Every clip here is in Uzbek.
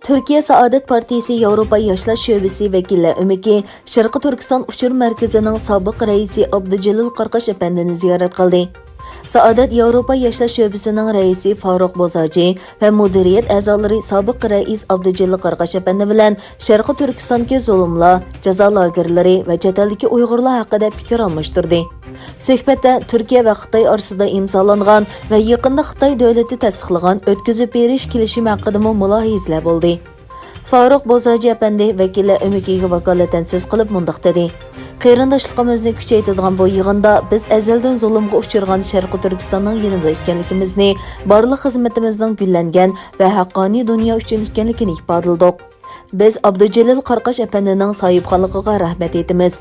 Türkiye Saadet Partisi Yevropa Yoshlar Şöbesi vekili Ömeki, Sharqi Turkiston uchur markazining sobiq raisi Abdujalil Qarqash apandini ziyorat qildi. Saadet Yevropa Yoshlar Şöbesining raisi Farruq Bozaji va mudiriyat a'zolari sobiq rais Abdujalil Qarqash apandi bilan Sharqi Turkistondagi zulmlar, jazo lagerlari va chet eldagi Uyg'urlar haqida fikr almashtirdi. Suhbatda Turkiya va Xitoy orasida imzolangan va yaqinda Xitoy davlati tasdiqlagan o'tkazib berish kelishimi haqida mulohazlar bo'ldi. Farruq Bozaji apandi vakili Ömekiga vakolatan so'z qilib mundaq dedi: "Qarindoshligimizni kuchaytiradigan bu yig'inda biz azaldan zulmga uchirgan Sharqi Turkistonning yanida ekanligimizni, barliq xizmatimizning gullangan va haqqoniy dunyo uchun ekanligini ifodaladik. Biz Abdujalil Qarqash apandining sohibxonligiga rahmat etamiz."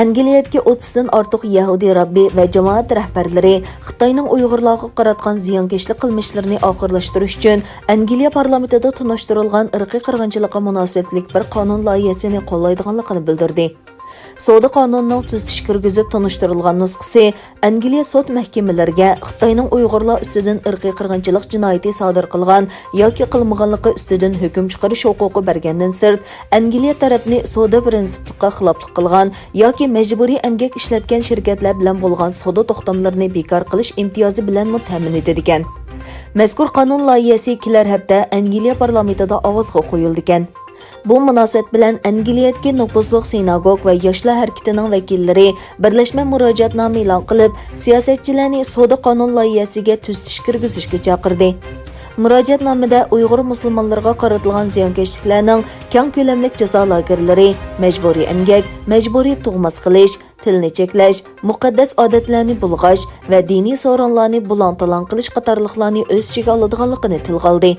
Angliyadagi 30dan ortiq Yahudi rabbi va jamoat rahbarlari Xitoyning Uyg'urlarga qaratgan ziyonkashlik qilmishlarini oxirlashtirish uchun Angliya parlamentida tunishtirilgan irqiy qirg'inchilikqa munosabatlik bir qonun loyihasini qo'llaydiganligini bildirdi. Savdo qonunining tuzatish kirgizib tunishtirilgan nusxasi Angliya sud mahkamalariga Xitoyning Uyg'urlar ustidan irqiy qirg'inchilik jinoyati sodir qilgan yoki qilmaganligi ustidan hukm chiqarish huquqi bergandan sirt, Angliya tarafni savdo prinsipiga xiloflik qilgan yoki majburiy emgak ishlatgan shirkatlar bilan bo'lgan savdo to'xtamlarini bekor qilish imtiyozi bilan ta'min etadigan. Mazkur qonun loyihasi kelar hafta Angliya parlamentida ovozga qo'yildi ekan. Bu munosabat bilan Angliyadagi nufuzli sinagog va yoshlar harakatining vakillari birlashma murojaatnoma e'lon qilib, siyosatchilarni savdo qonun loyihasiga tuzatish kirgizishga chaqirdi. Murojaatnomada Uyg'ur musulmonlarga qaratilgan ziyonkashliklarning keng ko'lamli jazo lagerlari, majburiy emgak, majburiy tug'mas qilish, tilni cheklash, muqaddas odatlarni bulg'ash va diniy so'rovlarni bulan-talan qilish qatorliqlarni o'z ichiga oladiganligini tilga oldi.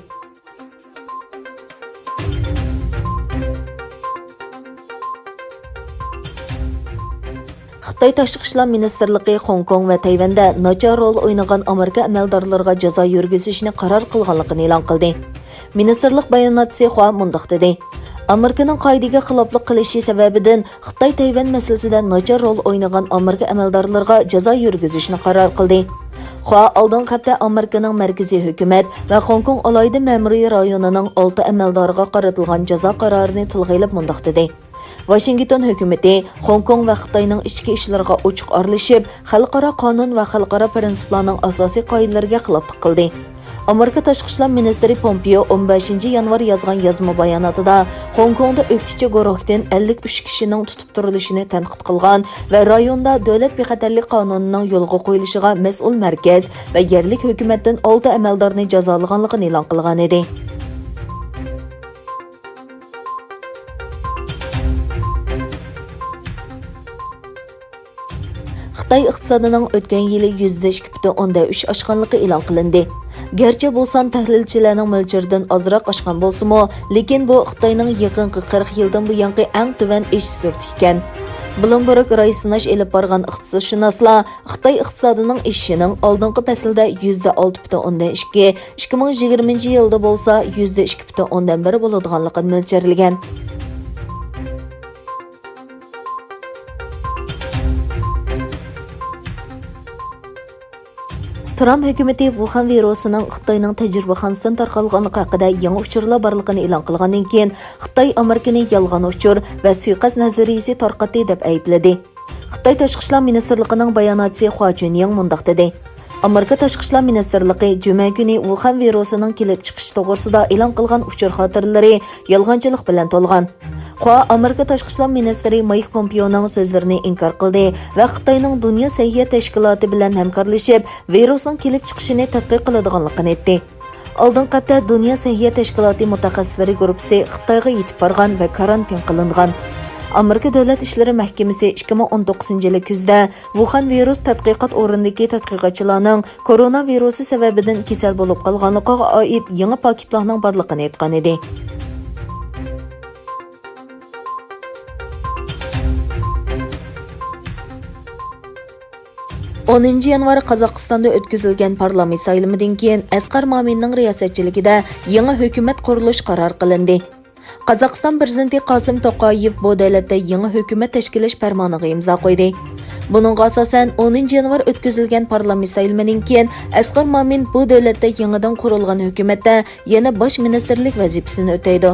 Xitoy Tashqi ishlar ministrligi Hong Kong va Tayvanda nachar rol o'ynagan Amerika amaldorlariga jazo yurgizishni qaror qilganligini e'lon qildi. Ministrlik bayonotchisi Hua mundaq dedi: Amerikaning qoidaga xiloflik qilishi sababidan Xitoy Tayvan masalasida nachar rol o'ynagan Amerika amaldorlariga jazo yurgizishni qaror qildi. Hua oldin hafta Amerikaning markaziy hukumat va Hong Kong alohida ma'muriy rayonining 6 amaldoriga qaratilgan jazo qarorini tilga olib mundaq dedi: Washington hukumati Hong Kong va Xitoyning ichki ishlariga ochiq aralashib, xalqaro qonun va xalqaro prinsiplarning asosiy qoidalariga xiloflik qildi. Amerika tashqi ishlar ministri Pompeo 15 yanvar yozgan yozma bayonotida Hong Kongda o'qituvchi guruhdan 53 kishining tutib turilishini tanqid qilgan va rayonda davlat bexatarlik qonunining yo'lga qo'yilishiga mas'ul markaz va yerlik hukumatdan 6 amaldorni jazolaganligini e'lon qilgan edi. Xitoy iqtisodining o'tgan yili %2.3 oshganligi e'lon qilindi. Garchi bu son tahlilchilarning mo'ljaridan ozroq oshgan bo'lsa-mu, lekin bu Xitoyning yaqinqi 40 yildan buyangi eng tuvan ish sur'ati ekan. Bloomberg raisinash elib borgan iqtisodshunoslar Xitoy iqtisodining ishining oldingi faslda %6.2, 2020-yilda bo'lsa %2.1 bo'ladiganligini mo'ljallangan. 'Tramp hukumati Wuhan virusining Xitoyning tajribaxonasidan tarqalganligi haqida yangi uchurlar borligini e'lon qilgandan keyin Xitoy Amerikani yolg'on uchur va suiqasd nazariyasi tarqatdi deb aybladi. Xitoy Tashqi ishlar ministrligining bayonotchisi Hua Chunying mundaq dedi: Amerika Tashqi ishlar ministrligi juma kuni Wuhan virusining kelib chiqishi to'g'risida e'lon qilgan uchur xotiralari yolg'onchilik bilan to'lgan. Hua Amerika Tashqi ishlar ministri Mike Pompeoning so'zlarini inkor qildi va Xitoyning Dunyo sahiyat tashkiloti bilan hamkorlashib, virusning kelib chiqishini tadqiq qiladiganligini aytdi. Oldingi hafta Dunyo sahiyat tashkiloti mutaxassislari guruhi Xitoyga yetib borgan va karantin qilingan. Amerika Davlat ishlari mahkamasi 2019-yil kuzda Wuhan virus tadqiqot o'rnidagi tadqiqotchilarning koronavirusi sababidan kasal bo'lib qolganligiga oid yangi paketlarning borligini aytgan edi. 10 yanvar Qozog'istonda o'tkazilgan parlament saylamidan keyin Asqar Mominning riyosatchiligida yangi hukumat qurilish qaror qilindi. Qozog'iston prezidenti Qosim To'qayev bu davlatda yangi hukumat tashkillash farmoniga imzo qo'ydi. Buningga asosan 10 yanvar o'tkazilgan parlament sayilmanidan keyin Asqar Momin bu davlatda yangidan qurilgan hukumatda yana bosh ministerlik vazifasini o'taydi.